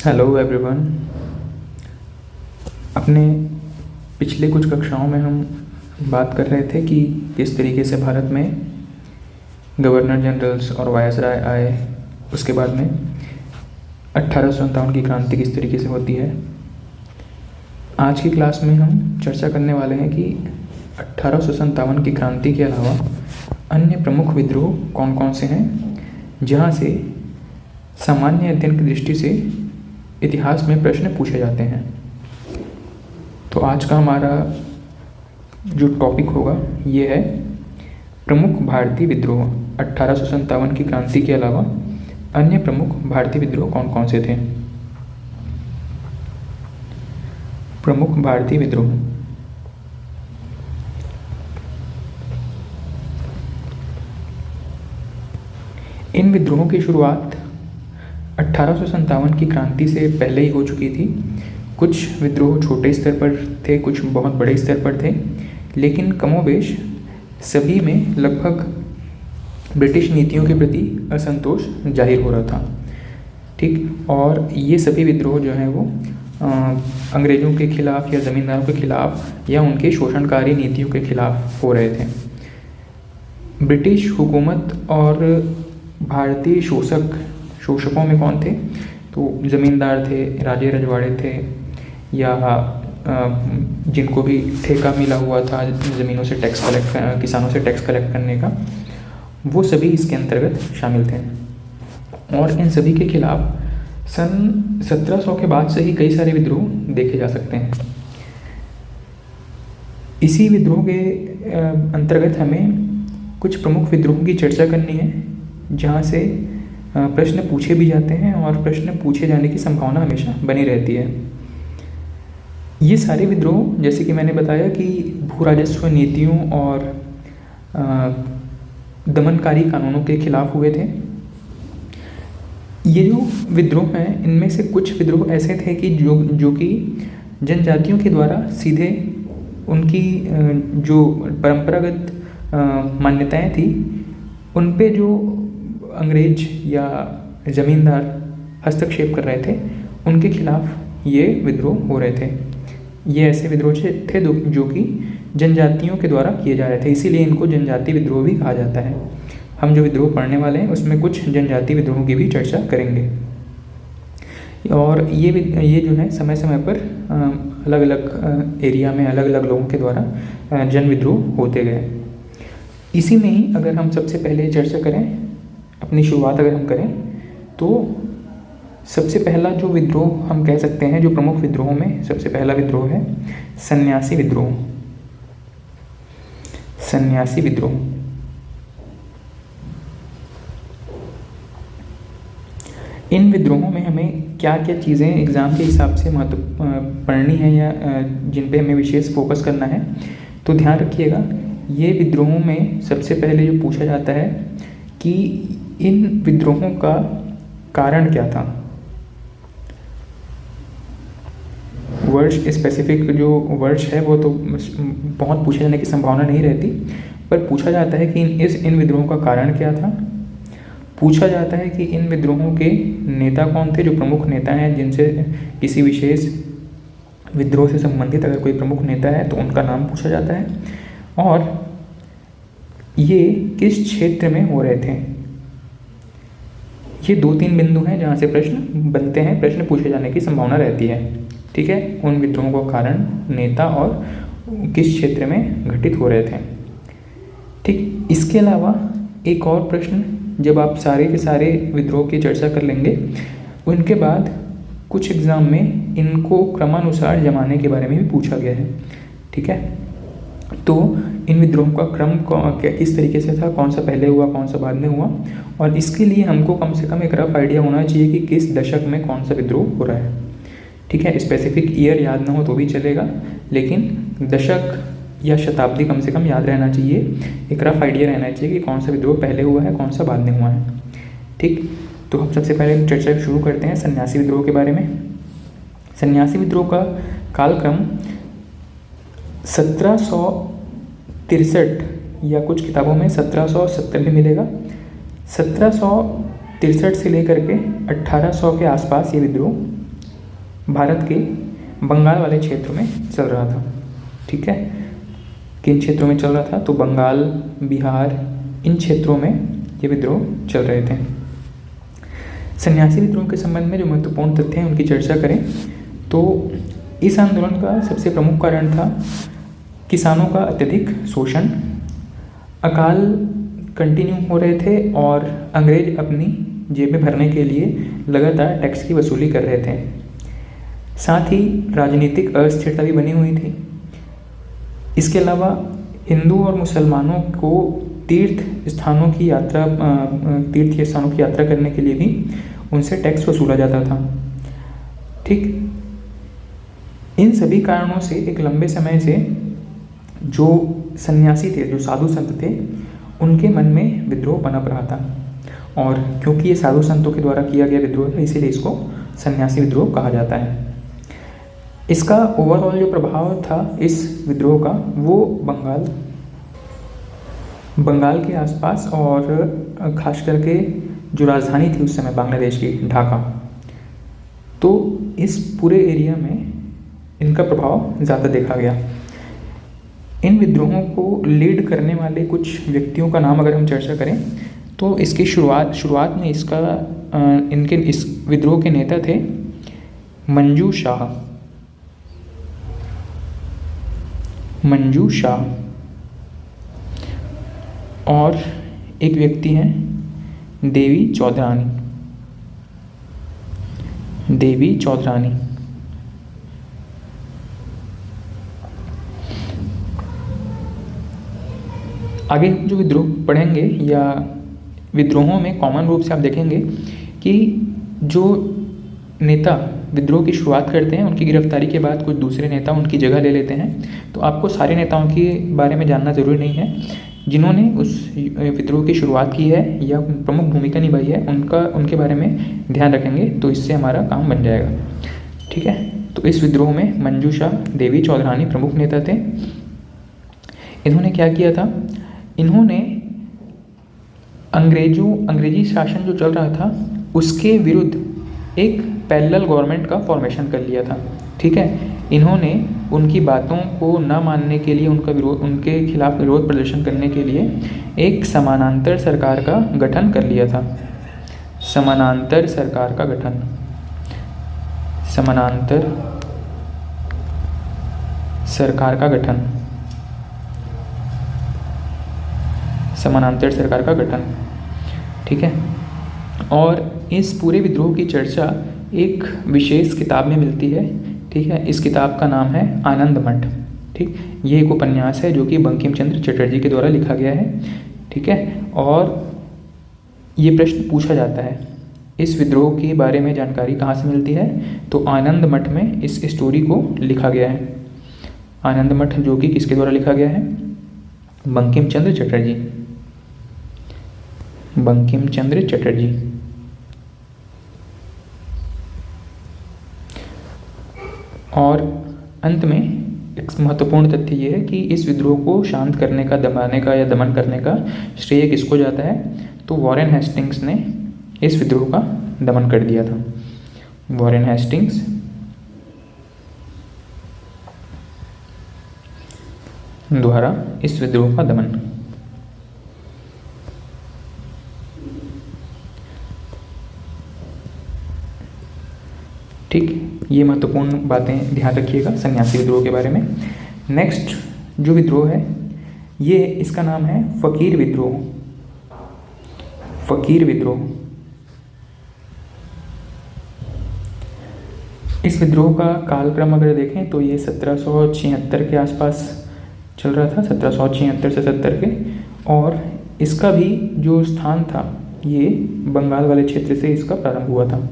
Hello everyone. अपने पिछले कुछ कक्षाओं में हम बात कर रहे थे कि किस तरीके से भारत में गवर्नर जनरल्स और वायसराय आए। उसके बाद में 1857 की क्रांति किस तरीके से होती है। आज की क्लास में हम चर्चा करने वाले हैं कि 1857 की क्रांति के अलावा अन्य प्रमुख विद्रोह कौन कौन से हैं, जहाँ से सामान्य अध्ययन की दृष्टि से इतिहास में प्रश्न पूछे जाते हैं। तो आज का हमारा जो टॉपिक होगा ये है प्रमुख भारतीय विद्रोह। 1857 की क्रांति के अलावा अन्य प्रमुख भारतीय विद्रोह कौन कौन से थे। प्रमुख भारतीय विद्रोह। इन विद्रोहों की शुरुआत 1857 की क्रांति से पहले ही हो चुकी थी। कुछ विद्रोह छोटे स्तर पर थे, कुछ बहुत बड़े स्तर पर थे, लेकिन कमोबेश सभी में लगभग ब्रिटिश नीतियों के प्रति असंतोष जाहिर हो रहा था। ठीक, और ये सभी विद्रोह जो हैं वो अंग्रेज़ों के खिलाफ या ज़मींदारों के खिलाफ या उनके शोषणकारी नीतियों के खिलाफ हो रहे थे। ब्रिटिश हुकूमत और भारतीय शोषकों में कौन थे? तो ज़मींदार थे, राजे रजवाड़े थे, या जिनको भी ठेका मिला हुआ था ज़मीनों से किसानों से टैक्स कलेक्ट करने का, वो सभी इसके अंतर्गत शामिल थे। और इन सभी के खिलाफ सन 1700 के बाद से ही कई सारे विद्रोह देखे जा सकते हैं। इसी विद्रोह के अंतर्गत हमें कुछ प्रमुख विद्रोहों की चर्चा करनी है, जहाँ से प्रश्न पूछे भी जाते हैं और प्रश्न पूछे जाने की संभावना हमेशा बनी रहती है। ये सारे विद्रोह, जैसे कि मैंने बताया, कि भू राजस्व नीतियों और दमनकारी कानूनों के खिलाफ हुए थे। ये जो विद्रोह हैं, इनमें से कुछ विद्रोह ऐसे थे कि जो कि जनजातियों के द्वारा सीधे उनकी जो परंपरागत मान्यताएं थी उन पे जो अंग्रेज या ज़मींदार हस्तक्षेप कर रहे थे, उनके खिलाफ ये विद्रोह हो रहे थे। ये ऐसे विद्रोह थे जो कि जनजातियों के द्वारा किए जा रहे थे, इसीलिए इनको जनजातीय विद्रोह भी कहा जाता है। हम जो विद्रोह पढ़ने वाले हैं उसमें कुछ जनजातीय विद्रोहों की भी चर्चा करेंगे। और ये जो है समय समय पर अलग अलग एरिया में अलग अलग लोगों के द्वारा जन विद्रोह होते गए। इसी में ही अगर हम सबसे पहले चर्चा करें, अपनी शुरुआत अगर हम करें, तो सबसे पहला जो विद्रोह हम कह सकते हैं, जो प्रमुख विद्रोहों में सबसे पहला विद्रोह है सन्यासी विद्रोह। सन्यासी विद्रोह। इन विद्रोहों में हमें क्या क्या चीज़ें एग्ज़ाम के हिसाब से पढ़नी है या जिन पे हमें विशेष फोकस करना है, तो ध्यान रखिएगा। ये विद्रोहों में सबसे पहले जो पूछा जाता है कि इन विद्रोहों का कारण क्या था। वर्ष स्पेसिफिक जो वर्ष है वो तो बहुत पूछे जाने की संभावना नहीं रहती, पर पूछा जाता है कि इन विद्रोहों का कारण क्या था। पूछा जाता है कि इन विद्रोहों के नेता कौन थे, जो प्रमुख नेता हैं, जिनसे किसी विशेष विद्रोह से संबंधित अगर कोई प्रमुख नेता है तो उनका नाम पूछा जाता है, और ये किस क्षेत्र में हो रहे थे। ये 2-3 बिंदु हैं जहाँ से प्रश्न बनते हैं, प्रश्न पूछे जाने की संभावना रहती है। ठीक है, उन विद्रोहों का कारण, नेता और किस क्षेत्र में घटित हो रहे थे। ठीक, इसके अलावा एक और प्रश्न, जब आप सारे के सारे विद्रोह की चर्चा कर लेंगे, उनके बाद कुछ एग्ज़ाम में इनको क्रमानुसार जमाने के बारे में भी पूछा गया है। ठीक है, तो इन विद्रोहों का क्रम किस तरीके से था, कौन सा पहले हुआ, कौन सा बाद में हुआ, और इसके लिए हमको कम से कम एक रफ आइडिया होना चाहिए कि किस दशक में कौन सा विद्रोह हो रहा है। ठीक है, स्पेसिफिक ईयर याद ना हो तो भी चलेगा, लेकिन दशक या शताब्दी कम से कम याद रहना चाहिए, एक रफ आइडिया रहना चाहिए कि कौन सा विद्रोह पहले हुआ है, कौन सा बाद में हुआ है। ठीक, तो हम सबसे पहले चर्चा शुरू करते हैं सन्यासी विद्रोह के बारे में। सन्यासी विद्रोह का कालक्रम 1763, या कुछ किताबों में 1770 भी मिलेगा। 1763 से लेकर के 1800 के आसपास ये विद्रोह भारत के बंगाल वाले क्षेत्र में चल रहा था। ठीक है, किन क्षेत्रों में चल रहा था? तो बंगाल, बिहार, इन क्षेत्रों में ये विद्रोह चल रहे थे। सन्यासी विद्रोह के संबंध में जो महत्वपूर्ण तथ्य हैं उनकी चर्चा करें तो इस आंदोलन का सबसे प्रमुख कारण था किसानों का अत्यधिक शोषण। अकाल कंटिन्यू हो रहे थे और अंग्रेज अपनी जेबें भरने के लिए लगातार टैक्स की वसूली कर रहे थे। साथ ही राजनीतिक अस्थिरता भी बनी हुई थी। इसके अलावा हिंदू और मुसलमानों को तीर्थ स्थानों की यात्रा करने के लिए भी उनसे टैक्स वसूला जाता था। ठीक, इन सभी कारणों से एक लंबे समय से जो सन्यासी थे, जो साधु संत थे, उनके मन में विद्रोह पनप रहा था। और क्योंकि ये साधु संतों के द्वारा किया गया विद्रोह है, इसीलिए इसको सन्यासी विद्रोह कहा जाता है। इसका ओवरऑल जो प्रभाव था इस विद्रोह का, वो बंगाल के आसपास और खास करके जो राजधानी थी उस समय बांग्लादेश की, ढाका, तो इस पूरे एरिया में इनका प्रभाव ज़्यादा देखा गया। इन विद्रोहों को लीड करने वाले कुछ व्यक्तियों का नाम अगर हम चर्चा करें तो इसकी शुरुआत में इस विद्रोह के नेता थे मंजू शाह और एक व्यक्ति हैं देवी चौधरानी। आगे जो विद्रोह पढ़ेंगे या विद्रोहों में कॉमन रूप से आप देखेंगे कि जो नेता विद्रोह की शुरुआत करते हैं उनकी गिरफ्तारी के बाद कुछ दूसरे नेता उनकी जगह ले लेते हैं। तो आपको सारे नेताओं के बारे में जानना ज़रूरी नहीं है। जिन्होंने उस विद्रोह की शुरुआत की है या प्रमुख भूमिका निभाई है उनके बारे में ध्यान रखेंगे तो इससे हमारा काम बन जाएगा। ठीक है, तो इस विद्रोह में मंजू शाह, देवी चौधरानी प्रमुख नेता थे। इन्होंने क्या किया था? इन्होंने अंग्रेजी शासन जो चल रहा था उसके विरुद्ध एक पैरेलल गवर्नमेंट का फॉर्मेशन कर लिया था। ठीक है, इन्होंने उनकी बातों को न मानने के लिए, उनके खिलाफ विरोध प्रदर्शन करने के लिए एक समानांतर सरकार का गठन कर लिया था। समानांतर सरकार का गठन ठीक है, और इस पूरे विद्रोह की चर्चा एक विशेष किताब में मिलती है। ठीक है, इस किताब का नाम है आनंद मठ। ठीक, ये एक उपन्यास है जो कि बंकिम चंद्र चटर्जी के द्वारा लिखा गया है। ठीक है, और ये प्रश्न पूछा जाता है इस विद्रोह के बारे में जानकारी कहाँ से मिलती है? तो आनंद मठ में इस स्टोरी को लिखा गया है। आनंद मठ जो कि किसके द्वारा लिखा गया है? बंकिम चंद्र चटर्जी। और अंत में एक महत्वपूर्ण तथ्य ये है कि इस विद्रोह को शांत करने का, दबाने का या दमन करने का श्रेय किसको जाता है? तो वॉरेन हेस्टिंग्स ने इस विद्रोह का दमन कर दिया था। वॉरेन हेस्टिंग्स द्वारा इस विद्रोह का दमन। ठीक, ये महत्वपूर्ण बातें ध्यान रखिएगा सन्यासी विद्रोह के बारे में। नेक्स्ट जो विद्रोह है ये, इसका नाम है फकीर विद्रोह। इस विद्रोह का कालक्रम अगर देखें तो ये 1776 के आसपास चल रहा था, 1776 से 70 के। और इसका भी जो स्थान था ये बंगाल वाले क्षेत्र से इसका प्रारंभ हुआ था।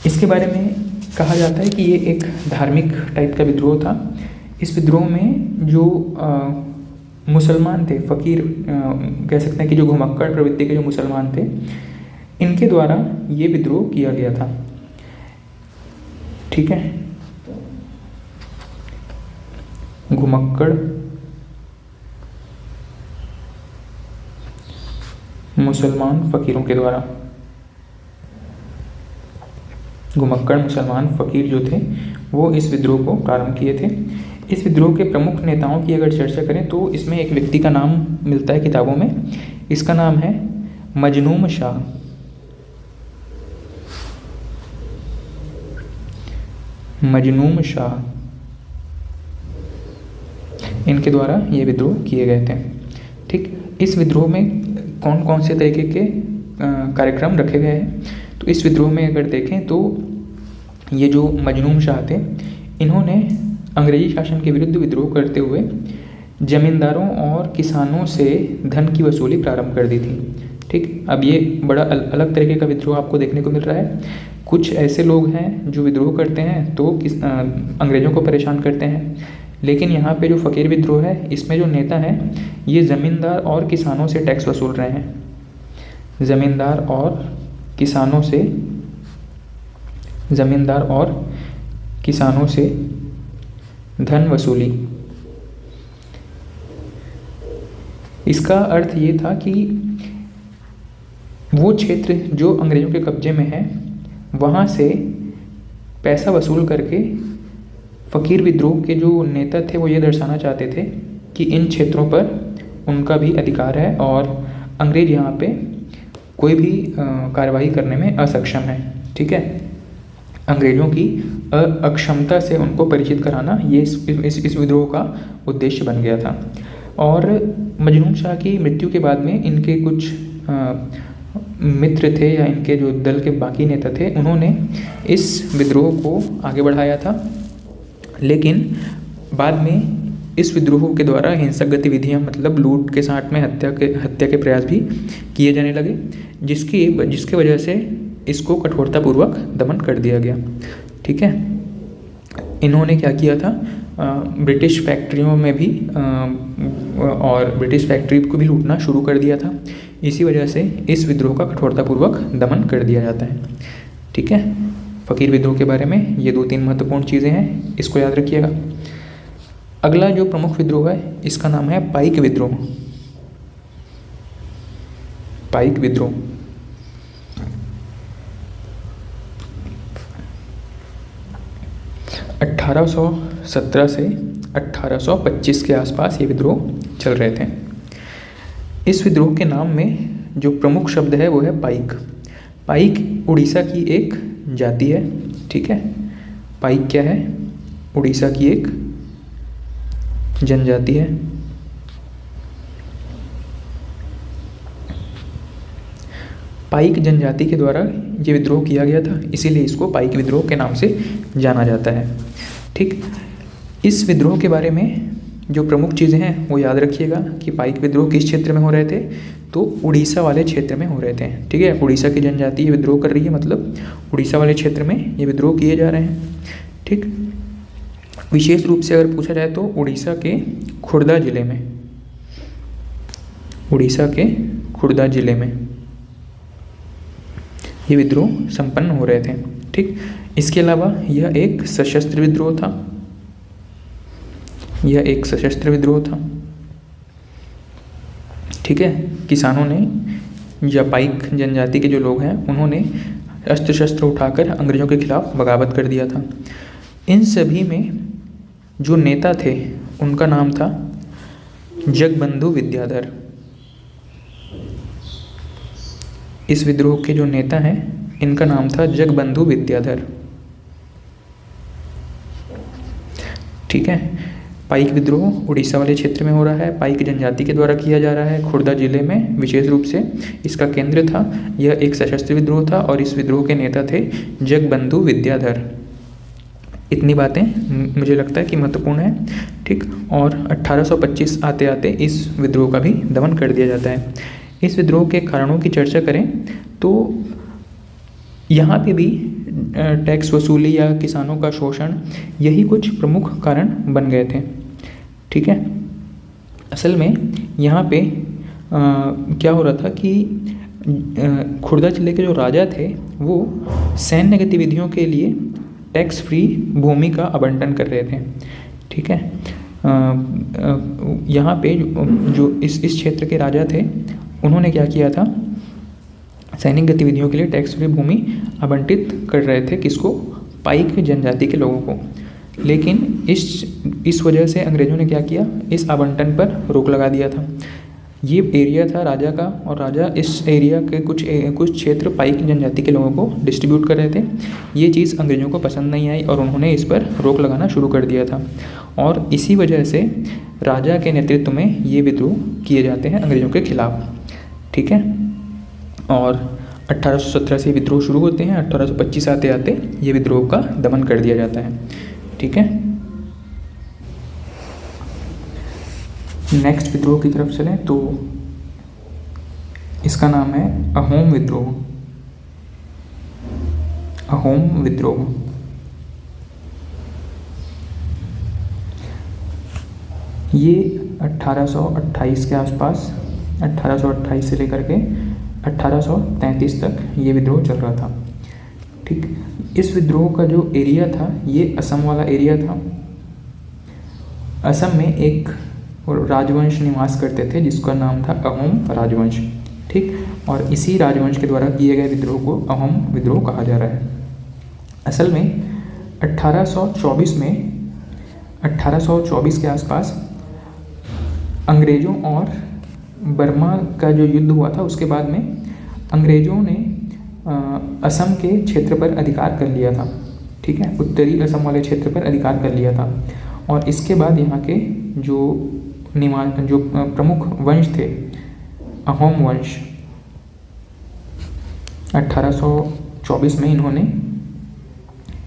इसके बारे में कहा जाता है कि ये एक धार्मिक टाइप का विद्रोह था। इस विद्रोह में जो मुसलमान थे, फकीर कह सकते हैं कि जो घुमक्कड़ प्रवृत्ति के जो मुसलमान थे, इनके द्वारा ये विद्रोह किया गया था। ठीक है, घुमक्कड़ मुसलमान फकीरों के द्वारा घुमक्कड़ मुसलमान फ़कीर जो थे वो इस विद्रोह को प्रारंभ किए थे। इस विद्रोह के प्रमुख नेताओं की अगर चर्चा करें तो इसमें एक व्यक्ति का नाम मिलता है किताबों में। इसका नाम है मजनूम शाह। मजनूम शाह, इनके द्वारा ये विद्रोह किए गए थे। ठीक, इस विद्रोह में कौन कौन से तरीके के कार्यक्रम रखे गए हैं, तो इस विद्रोह में अगर देखें तो ये जो मजनूम शाह थे, इन्होंने अंग्रेजी शासन के विरुद्ध विद्रोह करते हुए जमींदारों और किसानों से धन की वसूली प्रारंभ कर दी थी। ठीक, अब ये बड़ा अलग तरीके का विद्रोह आपको देखने को मिल रहा है। कुछ ऐसे लोग हैं जो विद्रोह करते हैं तो अंग्रेज़ों को परेशान करते हैं, लेकिन यहाँ पे जो फ़कीर विद्रोह है इसमें जो नेता हैं ये ज़मींदार और किसानों से टैक्स वसूल रहे हैं। ज़मींदार और किसानों से धन वसूली। इसका अर्थ ये था कि वो क्षेत्र जो अंग्रेज़ों के कब्जे में है वहाँ से पैसा वसूल करके फ़कीर विद्रोह के जो नेता थे वो ये दर्शाना चाहते थे कि इन क्षेत्रों पर उनका भी अधिकार है और अंग्रेज यहाँ पे कोई भी कार्रवाई करने में असक्षम है। ठीक है, अंग्रेज़ों की अक्षमता से उनको परिचित कराना ये इस विद्रोह का उद्देश्य बन गया था। और मजनून शाह की मृत्यु के बाद में इनके कुछ मित्र थे या इनके जो दल के बाकी नेता थे, उन्होंने इस विद्रोह को आगे बढ़ाया था, लेकिन बाद में इस विद्रोह के द्वारा हिंसक गतिविधियां मतलब लूट के साथ में हत्या के प्रयास भी किए जाने लगे, जिसकी वजह से इसको कठोरतापूर्वक दमन कर दिया गया। ठीक है, इन्होंने क्या किया था, ब्रिटिश फैक्ट्रियों में भी और ब्रिटिश फैक्ट्री को भी लूटना शुरू कर दिया था। इसी वजह से इस विद्रोह का कठोरतापूर्वक दमन कर दिया जाता है। ठीक है, फ़कीर विद्रोह के बारे में ये 2-3 महत्वपूर्ण चीज़ें हैं, इसको याद रखिएगा। अगला जो प्रमुख विद्रोह है इसका नाम है पाइक विद्रोह। पाइक विद्रोह 1817 से 1825 के आसपास ये विद्रोह चल रहे थे। इस विद्रोह के नाम में जो प्रमुख शब्द है वो है पाइक। पाइक उड़ीसा की एक जाति है। ठीक है, पाइक क्या है, उड़ीसा की एक जनजाति है। पाइक जनजाति के द्वारा ये विद्रोह किया गया था, इसीलिए इसको पाइक विद्रोह के नाम से जाना जाता है। ठीक, इस विद्रोह के बारे में जो प्रमुख चीज़ें हैं वो याद रखिएगा कि पाइक विद्रोह किस क्षेत्र में हो रहे थे, तो उड़ीसा वाले क्षेत्र में हो रहे थे। ठीक है, उड़ीसा की जनजाति ये विद्रोह कर रही है, मतलब उड़ीसा वाले क्षेत्र में ये विद्रोह किए जा रहे हैं। ठीक, विशेष रूप से अगर पूछा जाए तो उड़ीसा के खुर्दा जिले में, उड़ीसा के खुर्दा जिले में ये विद्रोह संपन्न हो रहे थे। ठीक, इसके अलावा यह एक सशस्त्र विद्रोह था। यह एक सशस्त्र विद्रोह था। ठीक है, किसानों ने या पाइक जनजाति के जो लोग हैं उन्होंने अस्त्र शस्त्र उठाकर अंग्रेज़ों के खिलाफ बगावत कर दिया था। इन सभी में जो नेता थे उनका नाम था जगबंधु विद्याधर। इस विद्रोह के जो नेता हैं इनका नाम था जगबंधु विद्याधर। ठीक है, पाइक विद्रोह उड़ीसा वाले क्षेत्र में हो रहा है, पाइक जनजाति के द्वारा किया जा रहा है खुर्दा जिले में, विशेष रूप से इसका केंद्र था। यह एक सशस्त्र विद्रोह था और इस विद्रोह के नेता थे जगबंधु विद्याधर। इतनी बातें मुझे लगता है कि महत्वपूर्ण है। ठीक, और 1825 आते आते इस विद्रोह का भी दमन कर दिया जाता है। इस विद्रोह के कारणों की चर्चा करें तो यहाँ पे भी टैक्स वसूली या किसानों का शोषण, यही कुछ प्रमुख कारण बन गए थे। ठीक है, असल में यहाँ पे क्या हो रहा था कि खुर्दा जिले के जो राजा थे वो सैन्य गतिविधियों के लिए टैक्स फ्री भूमि का आवंटन कर रहे थे। ठीक है, यहाँ पे जो इस क्षेत्र के राजा थे उन्होंने क्या किया था, सैनिक गतिविधियों के लिए टैक्स फ्री भूमि आवंटित कर रहे थे किसको? पाइक जनजाति के लोगों को। लेकिन इस वजह से अंग्रेज़ों ने क्या किया, इस आवंटन पर रोक लगा दिया था। ये एरिया था राजा का, और राजा इस एरिया के कुछ क्षेत्र पाइक जनजाति के लोगों को डिस्ट्रीब्यूट कर रहे थे। ये चीज़ अंग्रेज़ों को पसंद नहीं आई और उन्होंने इस पर रोक लगाना शुरू कर दिया था, और इसी वजह से राजा के नेतृत्व में ये विद्रोह किए जाते हैं अंग्रेज़ों के खिलाफ। ठीक है, और 1817 से विद्रोह शुरू होते हैं। 1825 आते आते ये विद्रोह का दमन कर दिया जाता है। ठीक है, नेक्स्ट विद्रोह की तरफ चलें तो इसका नाम है अहोम विद्रोह। अहोम विद्रोह ये 1828 के आसपास, 1828 से लेकर के 1833 तक ये विद्रोह चल रहा था। ठीक, इस विद्रोह का जो एरिया था ये असम वाला एरिया था। असम में एक राजवंश निवास करते थे जिसका नाम था अहोम राजवंश। ठीक, और इसी राजवंश के द्वारा किए गए विद्रोह को अहोम विद्रोह कहा जा रहा है। असल में 1824 के आसपास अंग्रेज़ों और बर्मा का जो युद्ध हुआ था, उसके बाद में अंग्रेज़ों ने असम के क्षेत्र पर अधिकार कर लिया था। ठीक है, उत्तरी असम वाले क्षेत्र पर अधिकार कर लिया था, और इसके बाद यहाँ के जो प्रमुख वंश थे, अहोम वंश, 1824 में इन्होंने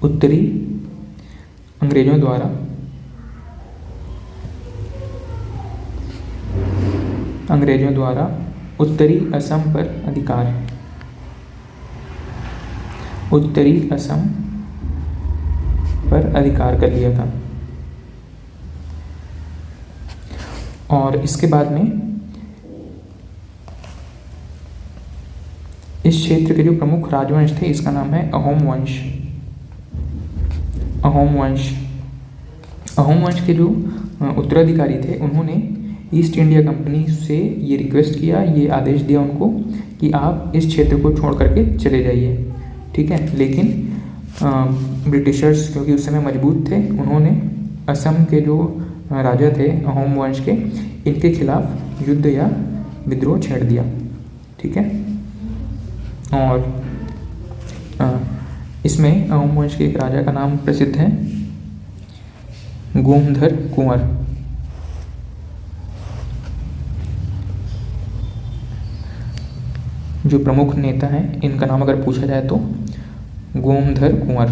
उत्तरी अंग्रेज़ों द्वारा उत्तरी असम पर अधिकार कर लिया था। और इसके बाद में इस क्षेत्र के जो प्रमुख राजवंश थे, इसका नाम है अहोम वंश। अहोम वंश के जो उत्तराधिकारी थे, उन्होंने ईस्ट इंडिया कंपनी से ये रिक्वेस्ट किया, ये आदेश दिया उनको कि आप इस क्षेत्र को छोड़ करके चले जाइए। ठीक है, लेकिन ब्रिटिशर्स क्योंकि उस समय मजबूत थे, उन्होंने असम के जो राजा थे अहोम वंश के, इनके खिलाफ युद्ध या विद्रोह छेड़ दिया। ठीक है, और इसमें अहोम वंश के एक राजा का नाम प्रसिद्ध है, गोमधर कुंवर। जो प्रमुख नेता हैं, इनका नाम अगर पूछा जाए तो गोमधर कुंवर।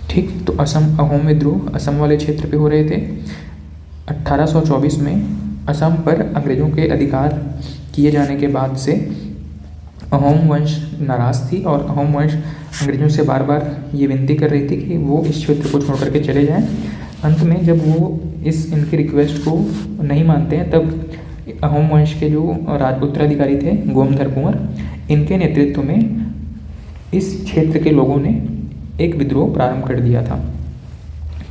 ठीक, तो अहोम विद्रोह असम वाले क्षेत्र पे हो रहे थे। 1824 में असम पर अंग्रेज़ों के अधिकार किए जाने के बाद से अहोम वंश नाराज़ थी, और अहोम वंश अंग्रेज़ों से बार बार ये विनती कर रही थी कि वो इस क्षेत्र को छोड़ करके चले जाएं। अंत में जब वो इनकी रिक्वेस्ट को नहीं मानते हैं, तब अहोम वंश के जो उत्तराधिकारी थे गोमधर कुंवर, इनके नेतृत्व में इस क्षेत्र के लोगों ने एक विद्रोह प्रारंभ कर दिया था।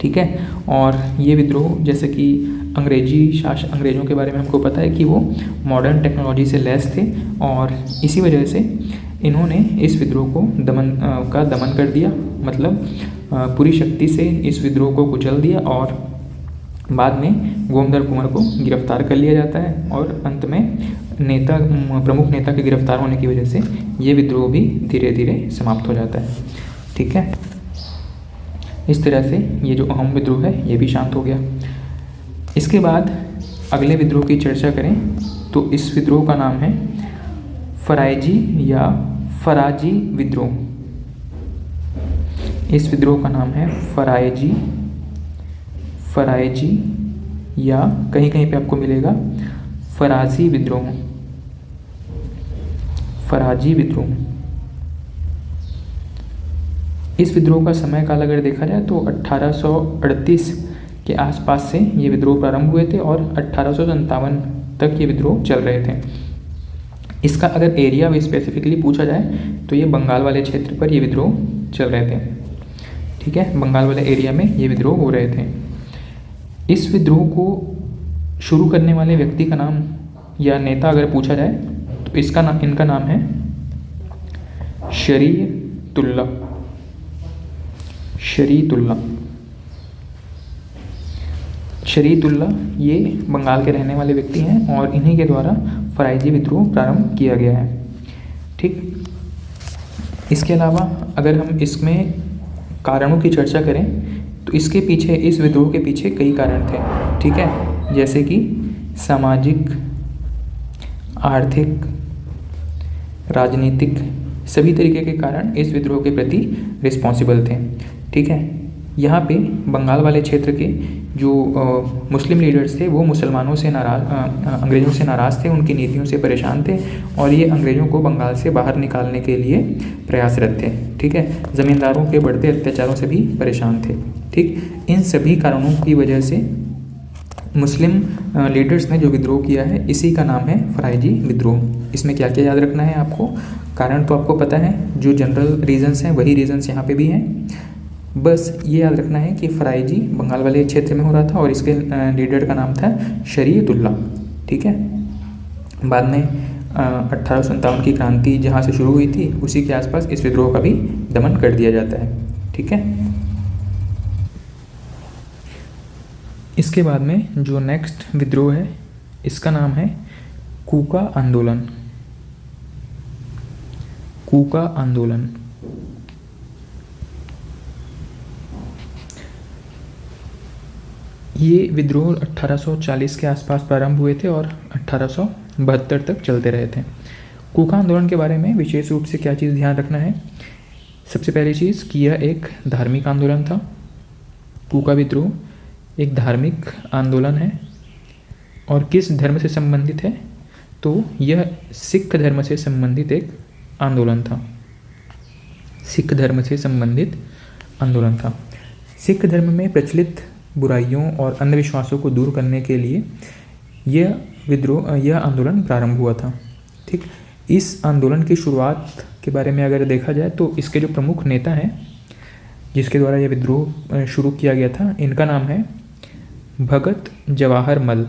ठीक है, और ये विद्रोह जैसे कि अंग्रेज़ों के बारे में हमको पता है कि वो मॉडर्न टेक्नोलॉजी से लैस थे, और इसी वजह से इन्होंने इस विद्रोह को दमन कर दिया। मतलब पूरी शक्ति से इस विद्रोह को कुचल दिया, और बाद में गोमधर कुंवर को गिरफ्तार कर लिया जाता है, और अंत में प्रमुख नेता के गिरफ्तार होने की वजह से ये विद्रोह भी धीरे धीरे समाप्त हो जाता है। ठीक है, इस तरह से ये जो अहोम विद्रोह है ये भी शांत हो गया। इसके बाद अगले विद्रोह की चर्चा करें तो इस विद्रोह का नाम है फरायजी या फराजी विद्रोह। इस विद्रोह का नाम है फरायजी या कहीं कहीं पे आपको मिलेगा फराजी विद्रोह। इस विद्रोह का समय काल अगर देखा जाए तो 1838 के आसपास से ये विद्रोह प्रारंभ हुए थे, और 1857 तक ये विद्रोह चल रहे थे। इसका अगर एरिया भी स्पेसिफिकली पूछा जाए तो ये बंगाल वाले क्षेत्र पर ये विद्रोह चल रहे थे। ठीक है, बंगाल वाले एरिया में ये विद्रोह हो रहे थे। इस विद्रोह को शुरू करने वाले व्यक्ति का नाम या नेता अगर पूछा जाए तो इनका नाम है शरीयतुल्लाह। शरीयतुल्लाह ये बंगाल के रहने वाले व्यक्ति हैं और इन्हीं के द्वारा फराइजी विद्रोह प्रारंभ किया गया है। ठीक, इसके अलावा अगर हम इसमें कारणों की चर्चा करें तो इसके पीछे, इस विद्रोह के पीछे कई कारण थे। ठीक है, जैसे कि सामाजिक, आर्थिक, राजनीतिक, सभी तरीके के कारण इस विद्रोह के प्रति रिस्पॉन्सिबल थे। ठीक है, यहाँ पे बंगाल वाले क्षेत्र के जो मुस्लिम लीडर्स थे वो मुसलमानों से अंग्रेज़ों से नाराज़ थे, उनकी नीतियों से परेशान थे और ये अंग्रेज़ों को बंगाल से बाहर निकालने के लिए प्रयासरत थे। ठीक है, ज़मींदारों के बढ़ते अत्याचारों से भी परेशान थे। ठीक, इन सभी कारणों की वजह से मुस्लिम लीडर्स ने जो विद्रोह किया है, इसी का नाम है फराइजी विद्रोह। इसमें क्या क्या याद रखना है आपको? कारण तो आपको पता है, जो जनरल रीजंस हैं वही रीजंस यहाँ पे भी हैं। बस ये याद रखना है कि फराइजी बंगाल वाले क्षेत्र में हो रहा था और इसके लीडर का नाम था शरीयतुल्लाह। ठीक है, बाद में 1857 की क्रांति जहाँ से शुरू हुई थी उसी के आसपास इस विद्रोह का भी दमन कर दिया जाता है। ठीक है, इसके बाद में जो नेक्स्ट विद्रोह है इसका नाम है कूका आंदोलन। कूका आंदोलन ये विद्रोह 1840 के आसपास प्रारंभ हुए थे और 1872 तक चलते रहे थे। कूका आंदोलन के बारे में विशेष रूप से क्या चीज़ ध्यान रखना है? सबसे पहली चीज़ कि यह एक धार्मिक आंदोलन था। कूका विद्रोह एक धार्मिक आंदोलन है और किस धर्म से संबंधित है? तो यह सिख धर्म से संबंधित एक आंदोलन था। सिख धर्म से संबंधित आंदोलन था। सिख धर्म में प्रचलित बुराइयों और अंधविश्वासों को दूर करने के लिए यह आंदोलन प्रारंभ हुआ था। ठीक, इस आंदोलन की शुरुआत के बारे में अगर देखा जाए तो इसके जो प्रमुख नेता हैं जिसके द्वारा यह विद्रोह शुरू किया गया था, इनका नाम है भगत जवाहर मल।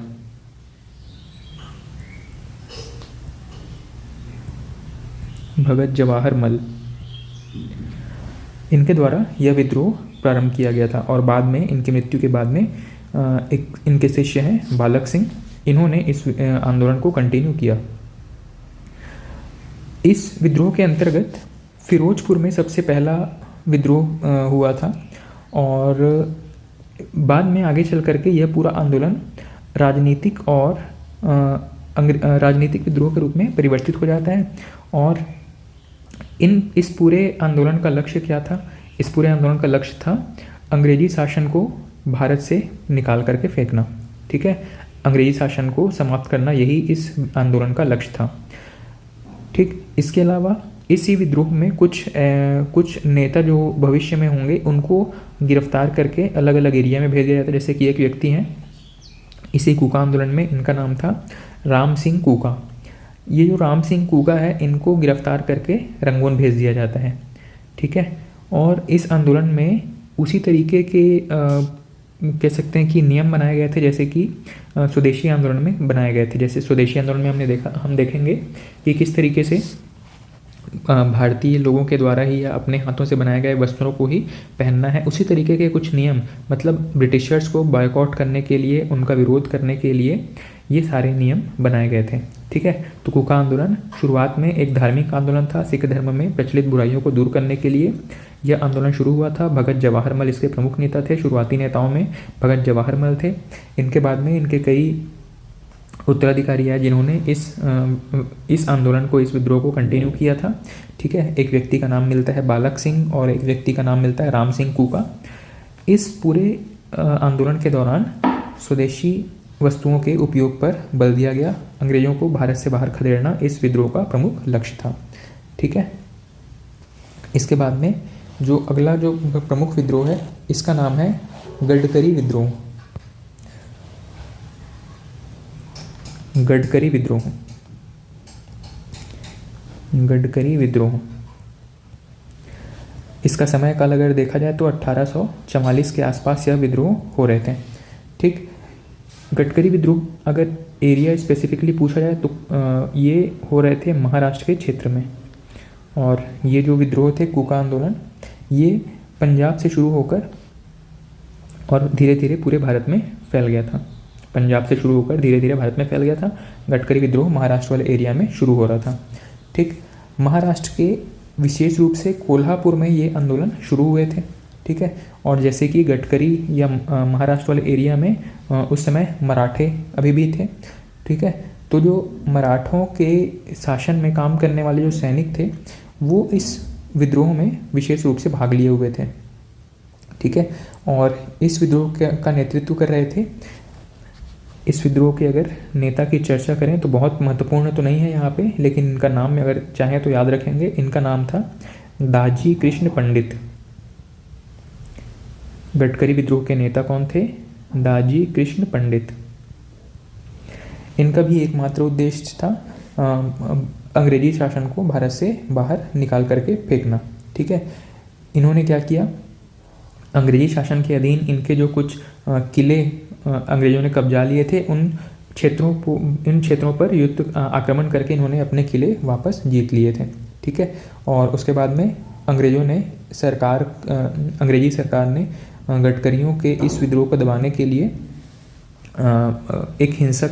भगत जवाहर मल, इनके द्वारा यह विद्रोह प्रारंभ किया गया था और बाद में, इनकी मृत्यु के बाद में एक इनके शिष्य हैं बालक सिंह, इन्होंने इस आंदोलन को कंटिन्यू किया। इस विद्रोह के अंतर्गत फिरोजपुर में सबसे पहला विद्रोह हुआ था और बाद में आगे चल करके यह पूरा आंदोलन राजनीतिक विद्रोह के रूप में परिवर्तित हो जाता है। और इस पूरे आंदोलन का लक्ष्य क्या था? इस पूरे आंदोलन का लक्ष्य था अंग्रेजी शासन को भारत से निकाल करके फेंकना। ठीक है, अंग्रेजी शासन को समाप्त करना, यही इस आंदोलन का लक्ष्य था। ठीक, इसके अलावा इसी विद्रोह में कुछ नेता जो भविष्य में होंगे उनको गिरफ्तार करके अलग अलग एरिया में भेज दिया जाता है। जैसे कि एक व्यक्ति हैं इसी कूका आंदोलन में, इनका नाम था राम सिंह कूका। ये जो राम सिंह कूका है, इनको गिरफ्तार करके रंगून भेज दिया जाता है। ठीक है, और इस आंदोलन में उसी तरीके के कह सकते हैं कि नियम बनाए गए थे जैसे कि स्वदेशी आंदोलन में बनाए गए थे। जैसे स्वदेशी आंदोलन में हम देखेंगे कि किस तरीके से भारतीय लोगों के द्वारा ही या अपने हाथों से बनाए गए वस्त्रों को ही पहनना है। उसी तरीके के कुछ नियम, मतलब ब्रिटिशर्स को बॉयकॉट करने के लिए, उनका विरोध करने के लिए ये सारे नियम बनाए गए थे। ठीक है, तो कूका आंदोलन शुरुआत में एक धार्मिक आंदोलन था। सिख धर्म में प्रचलित बुराइयों को दूर करने के लिए यह आंदोलन शुरू हुआ था। भगत जवाहर मल इसके प्रमुख नेता थे। शुरुआती नेताओं में भगत जवाहर मल थे। इनके बाद में इनके कई उत्तराधिकारी है जिन्होंने इस आंदोलन को, इस विद्रोह को कंटिन्यू किया था। ठीक है, एक व्यक्ति का नाम मिलता है बालक सिंह और एक व्यक्ति का नाम मिलता है राम सिंह कूका। इस पूरे आंदोलन के दौरान स्वदेशी वस्तुओं के उपयोग पर बल दिया गया। अंग्रेजों को भारत से बाहर खदेड़ना इस विद्रोह का प्रमुख लक्ष्य था। ठीक है, इसके बाद में जो अगला जो प्रमुख विद्रोह है इसका नाम है गडकरी विद्रोह। गडकरी विद्रोह, गडकरी विद्रोह। इसका समय काल अगर देखा जाए तो 1844 के आसपास यह विद्रोह हो रहे थे। ठीक, गडकरी विद्रोह अगर एरिया स्पेसिफिकली पूछा जाए तो ये हो रहे थे महाराष्ट्र के क्षेत्र में। और ये जो विद्रोह थे, कूका आंदोलन, ये पंजाब से शुरू होकर और धीरे धीरे पूरे भारत में फैल गया था। पंजाब से शुरू होकर धीरे धीरे भारत में फैल गया था। गडकरी विद्रोह महाराष्ट्र वाले एरिया में शुरू हो रहा था। ठीक, महाराष्ट्र के विशेष रूप से कोल्हापुर में ये आंदोलन शुरू हुए थे। ठीक है, और जैसे कि गडकरी या महाराष्ट्र वाले एरिया में उस समय मराठे अभी भी थे। ठीक है, तो जो मराठों के शासन में काम करने वाले जो सैनिक थे वो इस विद्रोह में विशेष रूप से भाग लिए हुए थे। ठीक है, और इस विद्रोह का नेतृत्व कर रहे थे। इस विद्रोह के अगर नेता की चर्चा करें तो बहुत महत्वपूर्ण तो नहीं है यहाँ पे, लेकिन इनका नाम में अगर चाहें तो याद रखेंगे। इनका नाम था दाजी कृष्ण पंडित। गडकरी विद्रोह के नेता कौन थे? दाजी कृष्ण पंडित। इनका भी एकमात्र उद्देश्य था अंग्रेजी शासन को भारत से बाहर निकाल करके फेंकना। ठीक है, इन्होंने क्या किया, अंग्रेजी शासन के अधीन इनके जो कुछ किले अंग्रेजों ने कब्जा लिए थे, इन क्षेत्रों पर युद्ध आक्रमण करके इन्होंने अपने किले वापस जीत लिए थे। ठीक है, और उसके बाद में अंग्रेजी सरकार ने गडकरियों के इस विद्रोह को दबाने के लिए एक हिंसक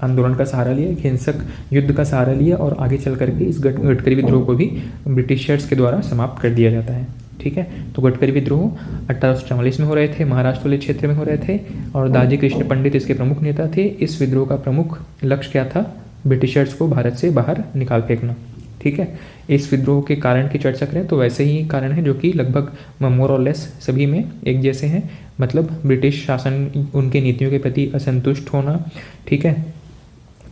आंदोलन का सहारा लिया, एक हिंसक युद्ध का सहारा लिया, और आगे चल करके इस गडकरी विद्रोह को भी ब्रिटिशर्स के द्वारा समाप्त कर दिया जाता है। ठीक है, तो गडकरी विद्रोह 1844 में हो रहे थे, महाराष्ट्र वाले क्षेत्र में हो रहे थे, और दाजी कृष्ण पंडित इसके प्रमुख नेता थे। इस विद्रोह का प्रमुख लक्ष्य क्या था? ब्रिटिशर्स को भारत से बाहर निकाल फेंकना। ठीक है, इस विद्रोह के कारण की चर्चा करें तो वैसे ही कारण है जो कि लगभग मोर और लेस सभी में एक जैसे हैं, मतलब ब्रिटिश शासन, उनकी नीतियों के प्रति असंतुष्ट होना। ठीक है,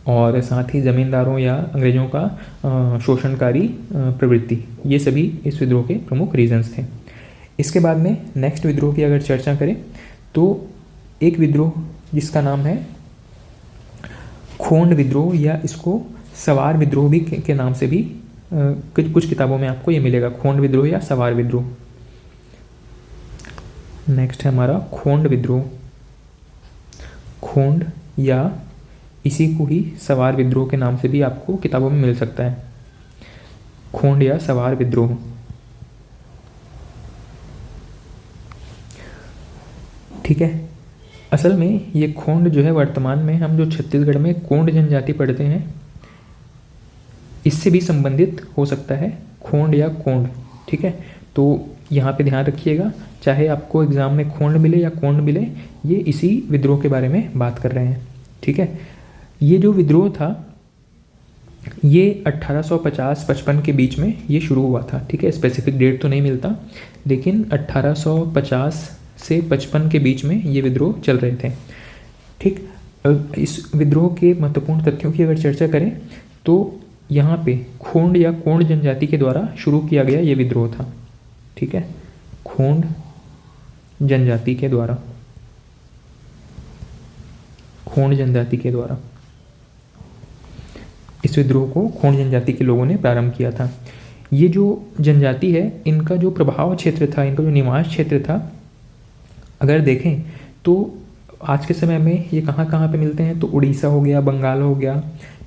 और साथ ही ज़मींदारों या अंग्रेज़ों का शोषणकारी प्रवृत्ति, ये सभी इस विद्रोह के प्रमुख रीजंस थे। इसके बाद में नेक्स्ट विद्रोह की अगर चर्चा करें तो एक विद्रोह जिसका नाम है खोंड विद्रोह, या इसको सवार विद्रोह भी के नाम से भी कुछ किताबों में आपको ये मिलेगा, खोंड विद्रोह या सवार विद्रोह। नेक्स्ट है हमारा खोंड विद्रोह। खोंड या इसी को ही सवार विद्रोह के नाम से भी आपको किताबों में मिल सकता है, खोंड या सवार विद्रोह। ठीक है, असल में ये खोंड जो है, वर्तमान में हम जो छत्तीसगढ़ में कोंड जनजाति पढ़ते हैं, इससे भी संबंधित हो सकता है खोंड या कोंड। ठीक है, तो यहाँ पे ध्यान रखिएगा, चाहे आपको एग्जाम में खोंड मिले या कोंड मिले, ये इसी विद्रोह के बारे में बात कर रहे हैं। ठीक है, ये जो विद्रोह था ये 1850-55 के बीच में ये शुरू हुआ था। ठीक है, स्पेसिफिक डेट तो नहीं मिलता, लेकिन 1850 से 55 के बीच में ये विद्रोह चल रहे थे। ठीक, इस विद्रोह के महत्वपूर्ण तथ्यों की अगर चर्चा करें तो यहाँ पे खोंड या कोंड जनजाति के द्वारा शुरू किया गया ये विद्रोह था। ठीक है, खोंड जनजाति के द्वारा, खोंड जनजाति के द्वारा इस विद्रोह को खोंड जनजाति के लोगों ने प्रारंभ किया था। ये जो जनजाति है, इनका जो प्रभाव क्षेत्र था, इनका जो निवास क्षेत्र था, अगर देखें तो आज के समय में ये कहाँ कहाँ पे मिलते हैं, तो उड़ीसा हो गया, बंगाल हो गया।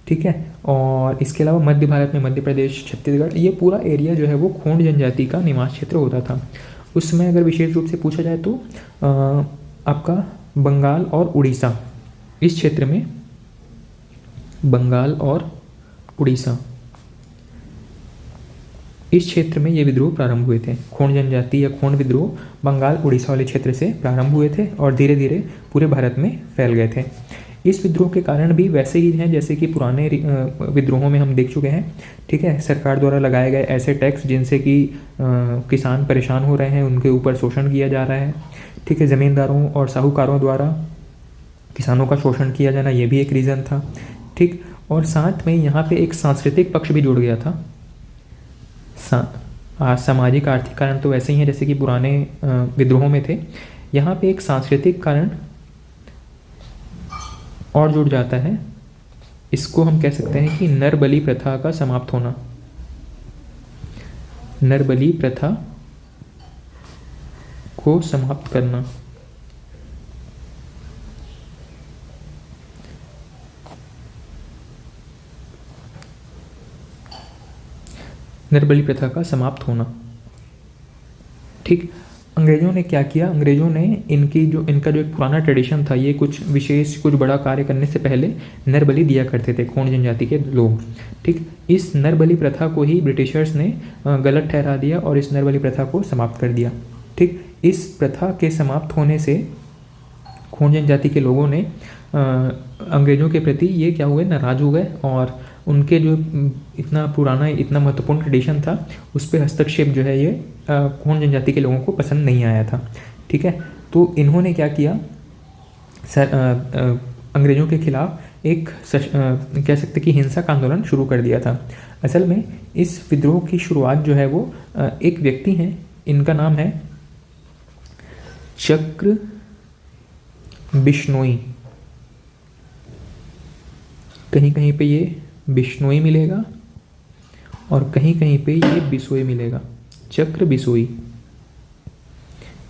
ठीक है, और इसके अलावा मध्य भारत में मध्य प्रदेश, छत्तीसगढ़, ये पूरा एरिया जो है वो खोंड जनजाति का निवास क्षेत्र होता था। उस समय अगर विशेष रूप से पूछा जाए तो आपका बंगाल और उड़ीसा, इस क्षेत्र में बंगाल और उड़ीसा, इस क्षेत्र में ये विद्रोह प्रारंभ हुए थे। खोंड जनजाति या खोंड विद्रोह बंगाल उड़ीसा वाले क्षेत्र से प्रारंभ हुए थे और धीरे धीरे पूरे भारत में फैल गए थे। इस विद्रोह के कारण भी वैसे ही हैं जैसे कि पुराने विद्रोहों में हम देख चुके हैं। ठीक है, सरकार द्वारा लगाए गए ऐसे टैक्स जिनसे कि किसान परेशान हो रहे हैं, उनके ऊपर शोषण किया जा रहा है। ठीक है, ज़मींदारों और साहूकारों द्वारा किसानों का शोषण किया जाना, ये भी एक रीज़न था। ठीक, और साथ में यहाँ पे एक सांस्कृतिक पक्ष भी जुड़ गया था। सामाजिक आर्थिक कारण तो वैसे ही हैं जैसे कि पुराने विद्रोहों में थे, यहाँ पे एक सांस्कृतिक कारण और जुड़ जाता है। इसको हम कह सकते हैं कि नरबली प्रथा का समाप्त होना। नरबली प्रथा को समाप्त करना। नरबली प्रथा का समाप्त होना। ठीक, अंग्रेज़ों ने क्या किया, अंग्रेज़ों ने इनका जो एक पुराना ट्रेडिशन था, ये कुछ विशेष कुछ बड़ा कार्य करने से पहले नरबलि दिया करते थे खोंड जनजाति के लोग। ठीक, इस नरबलि प्रथा को ही ब्रिटिशर्स ने गलत ठहरा दिया और इस नरबलि प्रथा को समाप्त कर दिया। ठीक, इस प्रथा के समाप्त होने से खोंड जनजाति के लोगों ने अंग्रेज़ों के प्रति ये क्या हुए, नाराज़ हो गए और उनके जो इतना पुराना इतना महत्वपूर्ण ट्रेडिशन था उस पर हस्तक्षेप जो है ये खोंड जनजाति के लोगों को पसंद नहीं आया था। ठीक है, तो इन्होंने क्या किया, अंग्रेज़ों के खिलाफ एक कह सकते कि हिंसक आंदोलन शुरू कर दिया था। असल में इस विद्रोह की शुरुआत जो है वो एक व्यक्ति हैं, इनका नाम है चक्र बिश्नोई। कहीं कहीं पे ये बिश्नोई मिलेगा और कहीं कहीं पे ये बिसोई मिलेगा, चक्र बिसोई।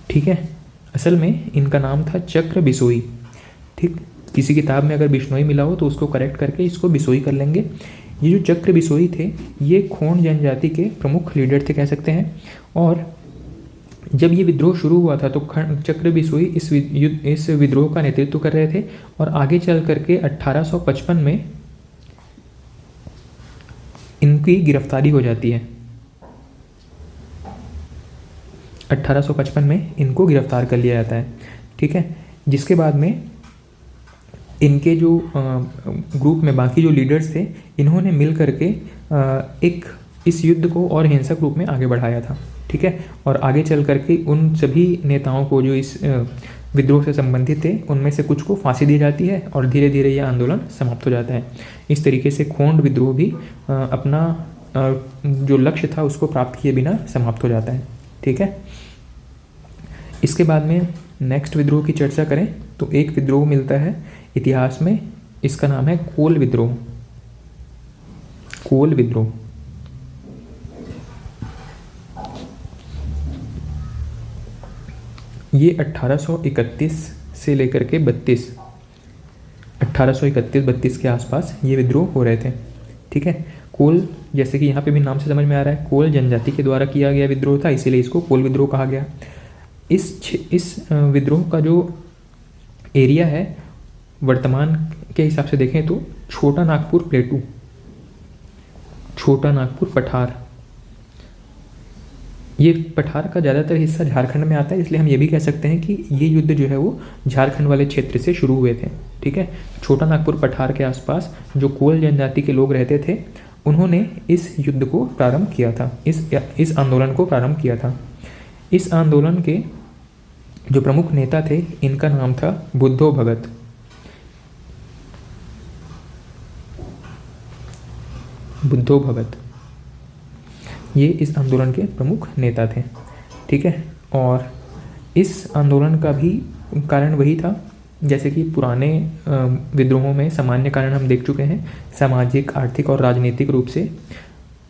ठीक है, असल में इनका नाम था चक्र बिसोई। ठीक, किसी किताब में अगर बिश्नोई मिला हो तो उसको करेक्ट करके इसको बिसोई कर लेंगे। ये जो चक्र बिसोई थे ये खोंड जनजाति के प्रमुख लीडर थे कह सकते हैं। और जब ये विद्रोह शुरू हुआ था तो चक्र बिसोई इस विद्रोह का नेतृत्व कर रहे थे और आगे चल करके 1855 में इनकी गिरफ्तारी हो जाती है। 1855 में इनको गिरफ्तार कर लिया जाता है। ठीक है, जिसके बाद में इनके जो ग्रुप में बाकी जो लीडर्स थे इन्होंने मिल करके एक इस युद्ध को और हिंसक रूप में आगे बढ़ाया था। ठीक है, और आगे चल करके उन सभी नेताओं को जो इस विद्रोह से संबंधित थे उनमें से कुछ को फांसी दी जाती है और धीरे धीरे यह आंदोलन समाप्त हो जाता है। इस तरीके से खोंड विद्रोह भी अपना जो लक्ष्य था उसको प्राप्त किए बिना समाप्त हो जाता है। ठीक है, इसके बाद में नेक्स्ट विद्रोह की चर्चा करें तो एक विद्रोह मिलता है इतिहास में, इसका नाम है कोल विद्रोह। कोल विद्रोह ये 1831 से लेकर के 1831-32 के आसपास ये विद्रोह हो रहे थे। ठीक है, कोल जैसे कि यहाँ पे भी नाम से समझ में आ रहा है, कोल जनजाति के द्वारा किया गया विद्रोह था, इसीलिए इसको कोल विद्रोह कहा गया। इस विद्रोह का जो एरिया है वर्तमान के हिसाब से देखें तो छोटा नागपुर प्लेटू, छोटा नागपुर पठार, ये पठार का ज़्यादातर हिस्सा झारखंड में आता है, इसलिए हम ये भी कह सकते हैं कि ये युद्ध जो है वो झारखंड वाले क्षेत्र से शुरू हुए थे। ठीक है, छोटा नागपुर पठार के आसपास जो कोल जनजाति के लोग रहते थे उन्होंने इस युद्ध को प्रारंभ किया था, इस आंदोलन को प्रारंभ किया था। इस आंदोलन के जो प्रमुख नेता थे इनका नाम था बुद्धो भगत। बुद्धो भगत ये इस आंदोलन के प्रमुख नेता थे। ठीक है, और इस आंदोलन का भी कारण वही था जैसे कि पुराने विद्रोहों में सामान्य कारण हम देख चुके हैं, सामाजिक, आर्थिक और राजनीतिक रूप से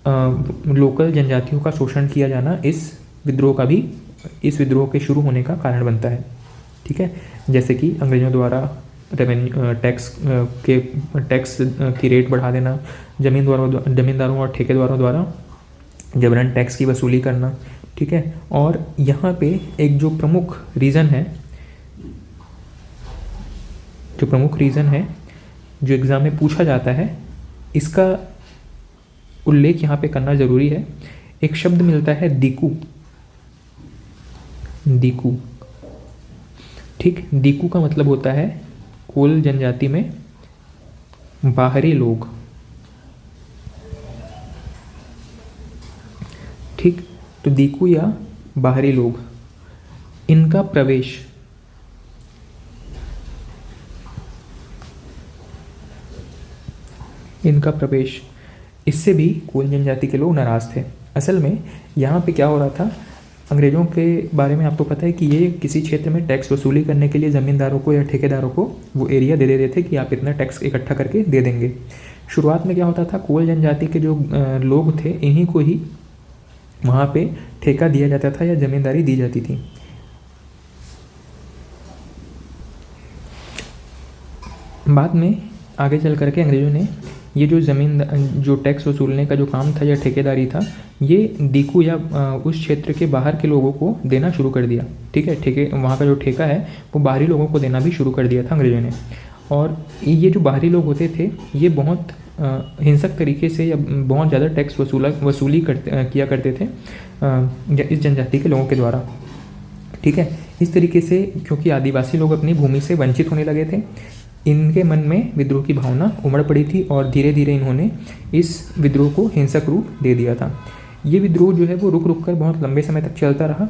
लोकल जनजातियों का शोषण किया जाना इस विद्रोह के शुरू होने का कारण बनता है। ठीक है, जैसे कि अंग्रेज़ों द्वारा टैक्स की रेट बढ़ा देना, जमींदारों और ठेकेदारों द्वारा जबरन टैक्स की वसूली करना। ठीक है, और यहाँ पे एक जो प्रमुख रीज़न है जो एग्ज़ाम में पूछा जाता है, इसका उल्लेख यहाँ पे करना ज़रूरी है। एक शब्द मिलता है दीकू। दीकू, ठीक, दीकू का मतलब होता है कोल जनजाति में बाहरी लोग। ठीक, तो दीकू या बाहरी लोग, इनका प्रवेश इससे भी कोल जनजाति के लोग नाराज़ थे। असल में यहाँ पे क्या हो रहा था, अंग्रेज़ों के बारे में आपको पता है कि ये किसी क्षेत्र में टैक्स वसूली करने के लिए ज़मींदारों को या ठेकेदारों को वो एरिया दे देते थे कि आप इतना टैक्स इकट्ठा करके दे देंगे। शुरुआत में क्या होता था, कोल जनजाति के जो लोग थे इन्हीं को ही वहाँ पे ठेका दिया जाता था या ज़मींदारी दी जाती थी। बाद में आगे चल करके अंग्रेज़ों ने ये जो ज़मीन जो टैक्स वसूलने का जो काम था या ठेकेदारी था, ये दीकू या उस क्षेत्र के बाहर के लोगों को देना शुरू कर दिया। ठीक है, ठेके वहाँ का जो ठेका है वो बाहरी लोगों को देना भी शुरू कर दिया था अंग्रेज़ों ने। और ये जो बाहरी लोग होते थे ये बहुत हिंसक तरीके से या बहुत ज़्यादा टैक्स वसूली किया करते थे इस जनजाति के लोगों के द्वारा। ठीक है, इस तरीके से क्योंकि आदिवासी लोग अपनी भूमि से वंचित होने लगे थे, इनके मन में विद्रोह की भावना उमड़ पड़ी थी और धीरे धीरे इन्होंने इस विद्रोह को हिंसक रूप दे दिया था। ये विद्रोह जो है वो रुक रुक कर बहुत लंबे समय तक चलता रहा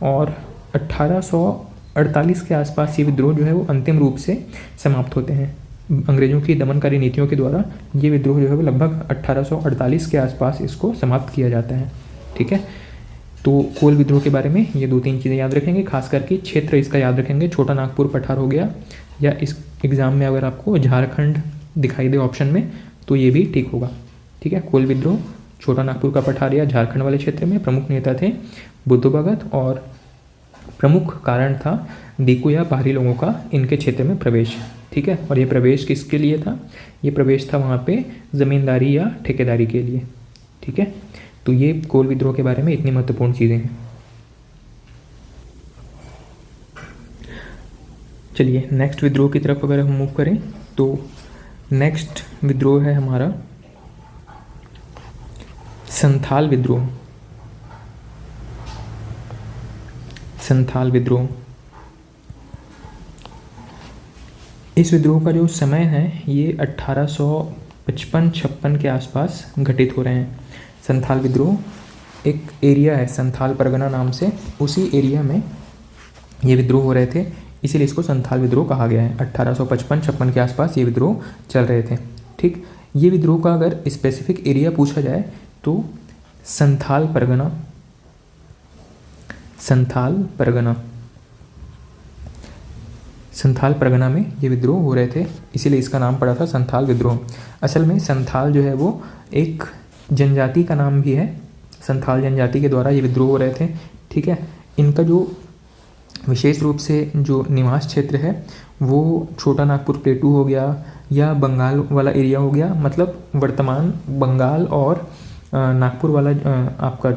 और 1848 के आसपास ये विद्रोह जो है वो अंतिम रूप से समाप्त होते हैं। अंग्रेज़ों की दमनकारी नीतियों के द्वारा ये विद्रोह जो है वो लगभग 1848 के आसपास इसको समाप्त किया जाता है। ठीक है, तो कोल विद्रोह के बारे में ये 2-3 चीज़ें याद रखेंगे, खास करके क्षेत्र इसका याद रखेंगे। छोटा नागपुर पठार हो गया, या इस एग्ज़ाम में अगर आपको झारखंड दिखाई दे ऑप्शन में तो ये भी ठीक होगा। ठीक है, कोल विद्रोह छोटा नागपुर का पठार या झारखंड वाले क्षेत्र में। प्रमुख नेता थे बुद्धू भगत और प्रमुख कारण था दीकू या बाहरी लोगों का इनके क्षेत्र में प्रवेश। ठीक है, और ये प्रवेश किसके लिए था? ये प्रवेश था वहाँ पे ज़मींदारी या ठेकेदारी के लिए। ठीक है, तो ये कोल विद्रोह के बारे में इतनी महत्वपूर्ण चीज़ें हैं। चलिए नेक्स्ट विद्रोह की तरफ अगर हम मूव करें तो नेक्स्ट विद्रोह है हमारा संथाल विद्रोह। संथाल विद्रोह, इस विद्रोह का जो समय है ये 1855-56 के आसपास घटित हो रहे हैं। संथाल विद्रोह एक एरिया है संथाल परगना नाम से, उसी एरिया में ये विद्रोह हो रहे थे, इसीलिए इसको संथाल विद्रोह कहा गया है। 1855-56 के आसपास ये विद्रोह चल रहे थे। ठीक, ये विद्रोह का अगर स्पेसिफिक एरिया पूछा जाए तो संथाल परगना, संथाल परगना, संथाल परगना में ये विद्रोह हो रहे थे, इसीलिए इसका नाम पड़ा था संथाल विद्रोह। असल में संथाल जो है वो एक जनजाति का नाम भी है, संथाल जनजाति के द्वारा ये विद्रोह हो रहे थे। ठीक है, इनका जो विशेष रूप से जो निवास क्षेत्र है वो छोटा नागपुर प्लेटू हो गया या बंगाल वाला एरिया हो गया, मतलब वर्तमान बंगाल और नागपुर वाला आपका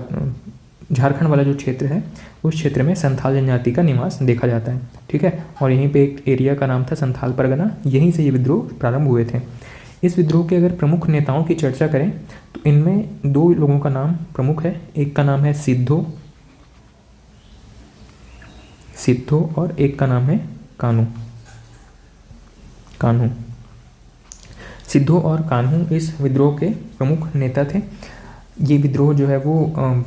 झारखंड वाला जो क्षेत्र है उस क्षेत्र में संथाल जनजाति का निवास देखा जाता है। ठीक है, और यहीं पे एक एरिया का नाम था संथाल परगना, यहीं से ये विद्रोह प्रारंभ हुए थे। इस विद्रोह के अगर प्रमुख नेताओं की चर्चा करें तो इनमें 2 लोगों का नाम प्रमुख है। एक का नाम है सिद्धो, सिद्धो, और एक का नाम है कान्हू, कान्हू। सिद्धो और कान्हू इस विद्रोह के प्रमुख नेता थे। ये विद्रोह जो है वो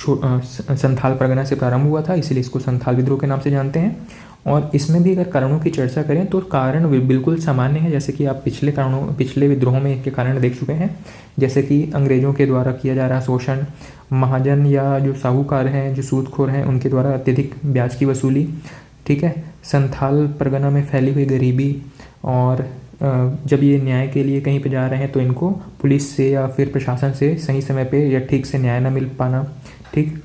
संथाल परगना से प्रारंभ हुआ था, इसीलिए इसको संथाल विद्रोह के नाम से जानते हैं। और इसमें भी अगर कारणों की चर्चा करें तो कारण बिल्कुल सामान्य है, जैसे कि आप पिछले विद्रोहों में इनके कारण देख चुके हैं, जैसे कि अंग्रेज़ों के द्वारा किया जा रहा शोषण, महाजन या जो साहूकार हैं, जो सूदखोर हैं, उनके द्वारा अत्यधिक ब्याज की वसूली। ठीक है, संथाल परगना में फैली हुई गरीबी, और जब ये न्याय के लिए कहीं पे जा रहे हैं तो इनको पुलिस से या फिर प्रशासन से सही समय पे या ठीक से न्याय न मिल पाना। ठीक,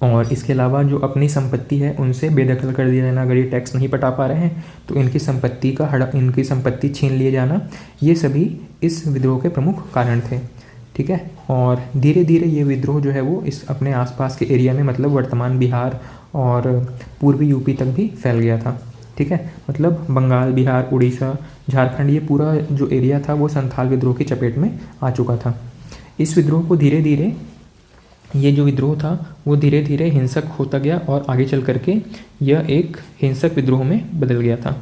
और इसके अलावा जो अपनी संपत्ति है उनसे बेदखल कर दिया जाना, अगर ये टैक्स नहीं पटा पा रहे हैं तो इनकी संपत्ति छीन लिए जाना, ये सभी इस विद्रोह के प्रमुख कारण थे। ठीक है, और धीरे धीरे ये विद्रोह जो है वो इस अपने आसपास के एरिया में, मतलब वर्तमान बिहार और पूर्वी यूपी तक भी फैल गया था। ठीक है, मतलब बंगाल, बिहार, उड़ीसा, झारखंड, ये पूरा जो एरिया था वो संथाल विद्रोह की चपेट में आ चुका था। इस विद्रोह को धीरे धीरे, ये जो विद्रोह था वो धीरे धीरे हिंसक होता गया और आगे चल करके यह एक हिंसक विद्रोह में बदल गया था,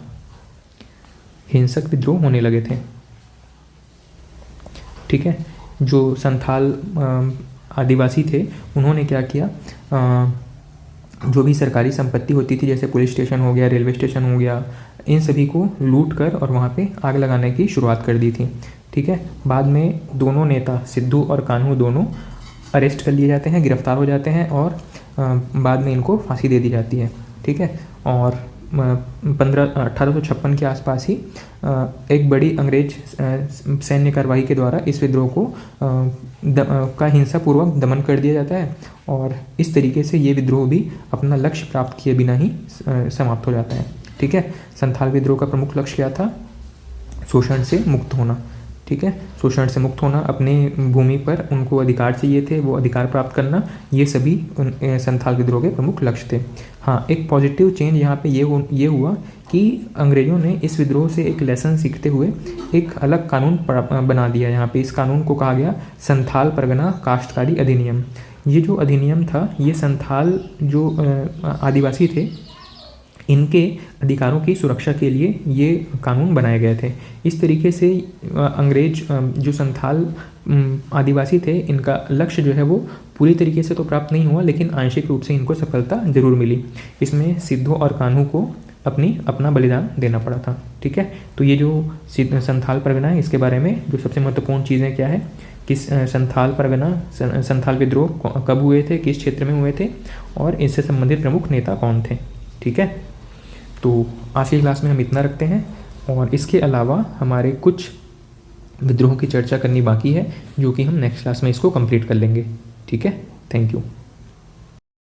हिंसक विद्रोह होने लगे थे। ठीक है, जो संथाल आदिवासी थे उन्होंने क्या किया, जो भी सरकारी संपत्ति होती थी जैसे पुलिस स्टेशन हो गया, रेलवे स्टेशन हो गया, इन सभी को लूट कर और वहाँ पे आग लगाने की शुरुआत कर दी थी। ठीक है, बाद में दोनों नेता सिद्धू और कान्हू दोनों अरेस्ट कर लिए जाते हैं, गिरफ्तार हो जाते हैं और बाद में इनको फांसी दे दी जाती है। ठीक है, और 1856 के आसपास ही एक बड़ी अंग्रेज सैन्य कार्रवाई के द्वारा इस विद्रोह को का हिंसापूर्वक दमन कर दिया जाता है, और इस तरीके से ये विद्रोह भी अपना लक्ष्य प्राप्त किए बिना ही समाप्त हो जाता है। ठीक है, संथाल विद्रोह का प्रमुख लक्ष्य क्या था? शोषण से मुक्त होना, ठीक है, शोषण से मुक्त होना, अपने भूमि पर उनको अधिकार चाहिए थे, वो अधिकार प्राप्त करना, ये सभी संथाल विद्रोह के प्रमुख लक्ष्य थे। हाँ, एक पॉजिटिव चेंज यहाँ पे ये हुआ कि अंग्रेज़ों ने इस विद्रोह से एक लेसन सीखते हुए एक अलग कानून बना दिया। यहाँ पे इस कानून को कहा गया संथाल परगना काश्तकारी अधिनियम। ये जो अधिनियम था, ये संथाल जो आदिवासी थे, इनके अधिकारों की सुरक्षा के लिए ये कानून बनाए गए थे। इस तरीके से अंग्रेज जो संथाल आदिवासी थे, इनका लक्ष्य जो है वो पूरी तरीके से तो प्राप्त नहीं हुआ, लेकिन आंशिक रूप से इनको सफलता ज़रूर मिली। इसमें सिद्धो और कान्हू को अपना बलिदान देना पड़ा था, ठीक है। तो ये जो संथाल परगना है, इसके बारे में जो सबसे महत्वपूर्ण चीज़ें क्या है कि संथाल परगना, संथाल विद्रोह कब हुए थे, किस क्षेत्र में हुए थे, और इससे संबंधित प्रमुख नेता कौन थे, ठीक है। तो आज की क्लास में हम इतना रखते हैं, और इसके अलावा हमारे कुछ विद्रोह की चर्चा करनी बाकी है, जो कि हम नेक्स्ट क्लास में इसको कंप्लीट कर लेंगे, ठीक है। Thank you.